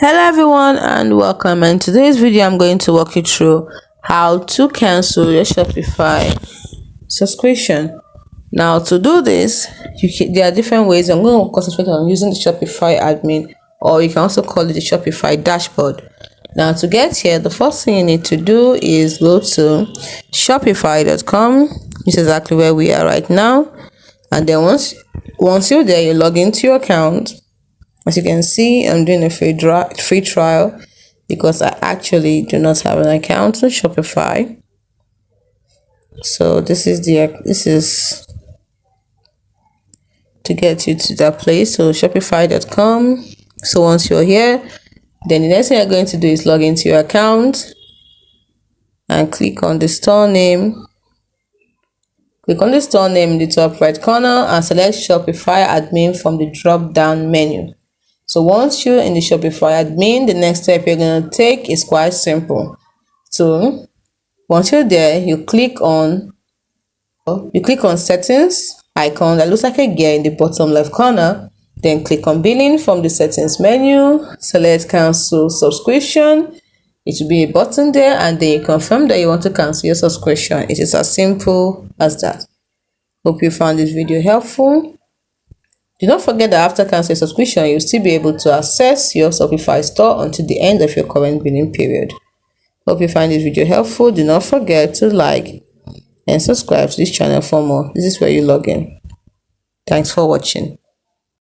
Hello everyone and welcome. In today's video I'm going to walk you through how to cancel your Shopify subscription. Now to do this, there are different ways. I'm going to concentrate on using the Shopify admin, or you can also call it the Shopify dashboard. Now to get here, the first thing you need to do is go to shopify.com. This is exactly where we are right now. And then once you're there, you log into your account. As you can see, I'm doing a free trial because I actually do not have an account on Shopify. So this is to get you to that place. So shopify.com. So once you're here, then the next thing you're going to do is log into your account and click on the store name. Click on the store name in the top right corner and select Shopify admin from the drop down menu. So once you're in the Shopify admin, the next step you're going to take is quite simple. So once you're there, you click on settings icon that looks like a gear in the bottom left corner. Then click on billing from the settings menu, select cancel subscription. It will be a button there, and then you confirm that you want to cancel your subscription. It is as simple as that. Hope you found this video helpful. Do not forget that after canceling subscription, you'll still be able to access your Shopify store until the end of your current billing period. Hope you find this video helpful. Do not forget to like and subscribe to this channel for more. This is where you log in. Thanks for watching.